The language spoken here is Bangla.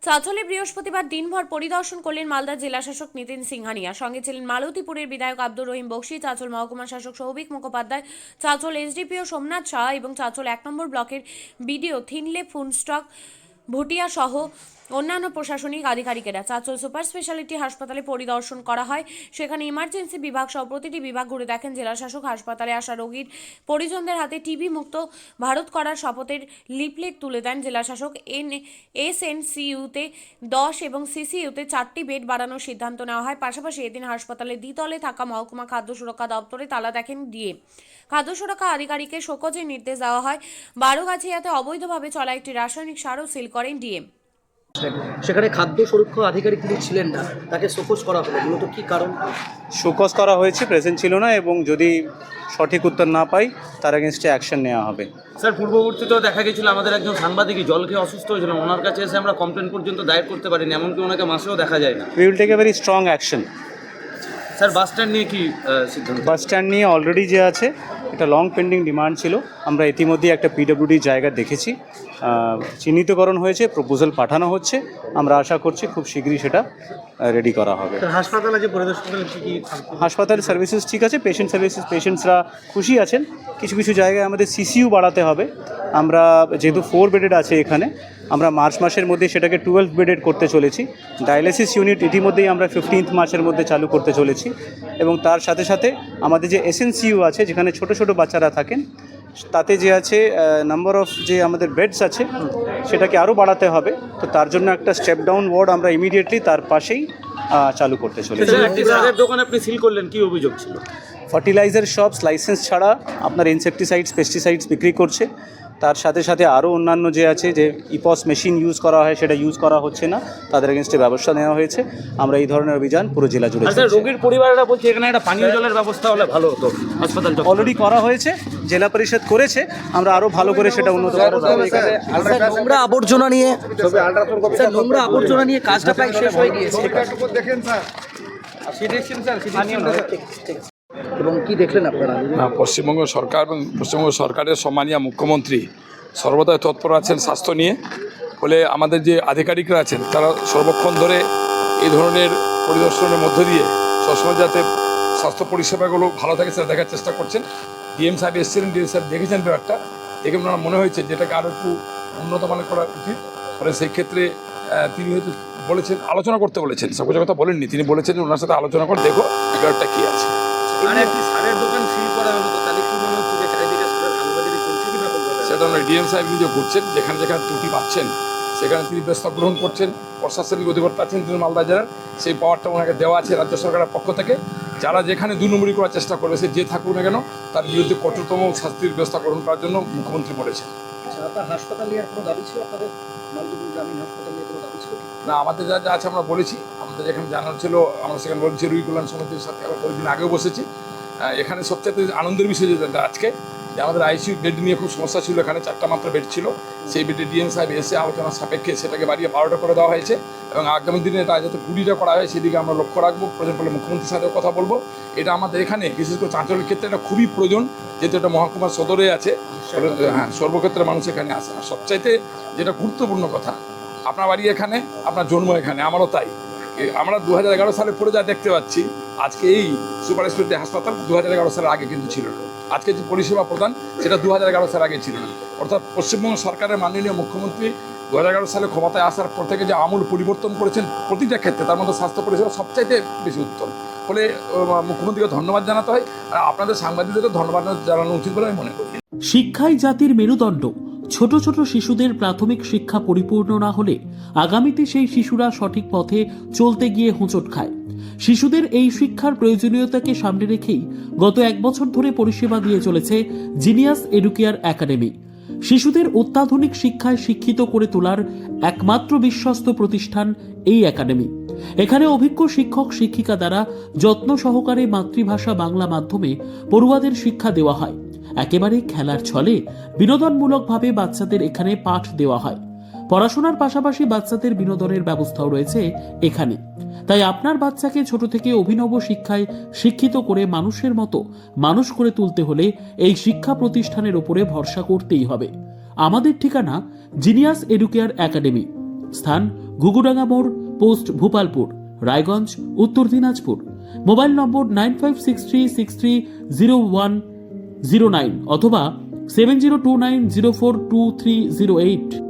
চাঁচলে বৃহস্পতিবার দিনভর পরিদর্শন করলেন মালদা জেলা শাসক নিতিন সিংহানিয়া। সঙ্গে ছিলেন মালতীপুরের বিধায়ক আব্দুর রহিম বক্সি, চাঁচল মহকুমা শাসক সৌভিক মুখোপাধ্যায়, চাঁচল এসডিপিও সোমনাথ শাহ এবং চাঁচল 1 নম্বর ব্লকের বিডিও থিনলে ফুনস্টক ভুটিয়া সহ অন্যান্য প্রশাসনিক আধিকারিকেরা। চাঁচল সুপার স্পেশালিটি হাসপাতালে পরিদর্শন করা হয়। সেখানে ইমার্জেন্সি বিভাগ সহ প্রতিটি বিভাগ ঘুরে দেখেন জেলা শাসক। হাসপাতালে আসা রোগীর পরিজনদের হাতে টিবি মুক্ত ভারত করার শপথের লিফলেট তুলে দেন জেলা শাসক। এসএনসিইউতে 10 এবং সিসিইউতে 4টি বেড বাড়ানোর সিদ্ধান্ত নেওয়া হয়। পাশাপাশি এদিন হাসপাতালের দ্বিতলে থাকা মহকুমা খাদ্য সুরক্ষা দপ্তরে তালা দেখেন ডিএ। খাদ্য সুরক্ষা আধিকারিকের শোকজের নির্দেশ দেওয়া হয়। বারোগাছিয়াতে অবৈধভাবে চলা একটি রাসায়নিক সারও সিল করেন ডিএম। সেখানে খাদ্য সুরক্ষা আধিকারিক তিনি ছিলেন না, তাকে শোকজ করা হলো, মূলত কি কারণ? শোকজ করা হয়েছে, প্রেজেন্ট ছিল না, এবং যদি সঠিক উত্তর না পাই তার এগেনস্টে অ্যাকশন নেওয়া হবে। স্যার, পূর্ববর্তীতেও দেখা গেছিল আমাদের একজন সাংবাদিকই জল খেয়ে অসুস্থ হয়েছিল, ওনার কাছে এসে আমরা কমপ্লেন পর্যন্ত দায়ের করতে পারিনি, এমনকি ওনাকে মাসেও দেখা যায় না। We will take a very strong action. Sir, bus stand নিয়ে কি সিদ্ধান্ত? বাস স্ট্যান্ড নিয়ে অলরেডি যে আছে, এটা লং পেন্ডিং ডিমান্ড ছিল। আমরা ইতিমধ্যেই একটা পিডব্লিউডি জায়গা দেখেছি, চিহ্নিতকরণ হয়েছে, প্রপোজাল পাঠানো হচ্ছে। আমরা আশা করছি খুব শীঘ্রই সেটা রেডি করা হবে। হাসপাতালে যে পরিদর্শন করলেন কি হাসপাতালের সার্ভিসেস ঠিক আছে, পেশেন্টসরা খুশি আছেন। কিছু কিছু জায়গায় আমাদের সিসিইউ বাড়াতে হবে। আমরা যেহেতু 4 বেডেড আছে এখানে, আমরা মার্চ মাসের মধ্যে সেটাকে 12 বেডেড করতে চলেছি। ডায়ালিসিস ইউনিট ইতিমধ্যেই আমরা 15 মার্চের মধ্যে চালু করতে চলেছি। এবং তার সাথে সাথে আমাদের যে এসএনসিইউ আছে, যেখানে ছোট ছোট বাচ্চারা থাকেন, তাতে যে আছে নাম্বার অফ যে আমাদের বেডস আছে সেটাকে আরও বাড়াতে হবে। তো তার জন্য একটা স্টেপ ডাউন ওয়ার্ড আমরা ইমিডিয়েটলি তার পাশেই চালু করতে চলেছি। একটি সারের দোকান আপনি সিল করলেন, কি অভিযোগ ছিল? ফার্টিলাইজার শপস লাইসেন্স ছাড়া আপনার ইনসেকটিসাইডস, পেস্টিসাইডস বিক্রি করছে। তার সাথে সাথে আরও অন্যান্য যে আছে, যে ইপস মেশিন ইউজ করা হয় সেটা ইউজ করা হচ্ছে না, তাদের এগেনস্টে ব্যবস্থা নেওয়া হয়েছে। আমরা এই ধরনের অভিযান পুরো জেলা জুড়ে। স্যার, রোগীর পরিবারেরা বলছে এখানে একটা পানীয় জলের ব্যবস্থা হলে ভালো হতো। হাসপাতালটা অলরেডি করা হয়েছে, জেলা পরিষদ করেছে, আমরা আরও ভালো করে সেটা উন্নত করব। নোংরা আবর্জনা নিয়ে কাজটা প্রায় শেষ হয়ে গিয়েছে। এবং কি দেখলেন আপনারা? পশ্চিমবঙ্গ সরকার এবং পশ্চিমবঙ্গ সরকারের সম্মানীয় মুখ্যমন্ত্রী সর্বদাই তৎপর আছেন স্বাস্থ্য নিয়ে। ফলে আমাদের যে আধিকারিকরা আছেন তারা সর্বক্ষণ ধরে এই ধরনের পরিদর্শনের মধ্য দিয়ে সবসময় যাতে স্বাস্থ্য পরিষেবাগুলো ভালো থাকে সেটা দেখার চেষ্টা করছেন। ডিএম সাহেব এসেছিলেন, ডিএম সাহেব দেখেছেন ব্যাপারটা, দেখে ওনার মনে হয়েছে যেটাকে আরও একটু উন্নত মানের করা উচিত। ফলে সেই ক্ষেত্রে তিনি হয়তো বলেছেন, আলোচনা করতে বলেছেন, সব কথা বলেননি, তিনি বলেছেন যে ওনার সাথে আলোচনা করে দেখো ব্যাপারটা কী আছে। সেটা আমরা ডিএম সাহেব নিজে ঘুরছেন, যেখানে যেখানে ত্রুটি পাচ্ছেন সেখানে তিনি ব্যবস্থা গ্রহণ করছেন। প্রশাসনিক অধিকর্তা আছেন তিনি মালদা জেলার, সেই পাওয়ারটা ওনাকে দেওয়া আছে রাজ্য সরকারের পক্ষ থেকে। যারা যেখানে 2 নম্বরই করার চেষ্টা করবে, সে যে থাকুক না কেন, তার বিরুদ্ধে কঠোরতম শাস্তির ব্যবস্থা গ্রহণ করার জন্য মুখ্যমন্ত্রী বলেছেন। না, আমাদের যা যা আছে আমরা বলেছি, আমাদের যেখানে জানানো ছিল আমরা সেখানে বলছি রুই কল্যাণ সমিতির সাথে আবার কয়েকদিন আগেও বসেছি। এখানে সবচেয়ে আনন্দের বিষয় যেটা আজকে, যে আমাদের আইসিইউ বেড নিয়ে খুব সমস্যা ছিল, এখানে 4টা মাত্র বেড ছিল। সেই বেডে ডিএম সাহেব এসে আলোচনা সাপেক্ষে সেটাকে বাড়িয়ে 12টা করে দেওয়া হয়েছে, এবং আগামী দিনে এটা যাতে 20টা করা হয় সেদিকে আমরা লক্ষ্য রাখবো। প্রয়োজন পড়লে মুখ্যমন্ত্রীর সাথেও কথা বলবো। এটা আমাদের এখানে বিশেষ করে চাঁচলের ক্ষেত্রে এটা খুবই প্রয়োজন, যেহেতু এটা মহকুমার সদরে আছে। হ্যাঁ, সর্বক্ষেত্রে মানুষ এখানে আসে। আর সবচাইতে যেটা গুরুত্বপূর্ণ কথা, আপনার বাড়ি এখানে, আপনার জন্ম এখানে, আমারও তাই। আমরা 2011 সালে পরে যা দেখতে পাচ্ছি, আজকে এই সুপার স্পেশালিটি হাসপাতাল 2011 সালের আগে কিন্তু ছিল না। আজকে যে পরিষেবা প্রদান সেটা 2011 সালের আগে ছিল না। অর্থাৎ পশ্চিমবঙ্গ সরকারের মাননীয় মুখ্যমন্ত্রী 2011 সালে ক্ষমতায় আসার পর থেকে যে আমূল পরিবর্তন করেছেন প্রতিটা ক্ষেত্রে, তার মধ্যে স্বাস্থ্য পরিষেবা সবচাইতে বেশি উত্তম। ফলে মুখ্যমন্ত্রীকে ধন্যবাদ জানাতে হয়, আর আপনাদের সাংবাদিকদেরও ধন্যবাদ জানানো উচিত বলে আমি মনে করি। শিক্ষাই জাতির মেরুদণ্ড। ছোট ছোট শিশুদের প্রাথমিক শিক্ষা পরিপূর্ণ না হলে আগামীতে সেই শিশুরা সঠিক পথে চলতে গিয়ে হোঁচট খায়। শিশুদের এই শিক্ষার প্রয়োজনীয়তাকে সামনে রেখেই গত 1 বছর ধরে পরিষেবা দিয়ে চলেছে জিনিয়াস এডুকেয়ার একাডেমি। শিশুদের অত্যাধুনিক শিক্ষায় শিক্ষিত করে তোলার একমাত্র বিশ্বস্ত প্রতিষ্ঠান এই একাডেমি। এখানে অভিজ্ঞ শিক্ষক শিক্ষিকা দ্বারা যত্ন সহকারে মাতৃভাষা বাংলা মাধ্যমে পড়ুয়াদের শিক্ষা দেওয়া হয়। একেবারে খেলার ছলে বিনোদনমূলকভাবে বাচ্চাদের এখানে পাঠ দেওয়া হয়। পড়াশোনার পাশাপাশি বাচ্চাদের বিনোদনের ব্যবস্থাও রয়েছে এখানে। তাই আপনার বাচ্চাকে ছোট থেকে অভিনব শিক্ষায় শিক্ষিত করে মানুষের মতো মানুষ করে তুলতে হলে এই শিক্ষা প্রতিষ্ঠানের উপরে ভরসা করতেই হবে। আমাদের ঠিকানা জিনিয়াস এডুকেয়ার একাডেমি, স্থান ঘুঘুডাঙ্গা মোড়, পোস্ট ভূপালপুর, রায়গঞ্জ, উত্তর দিনাজপুর। মোবাইল নম্বর 9563630109 অথবা 7029042308।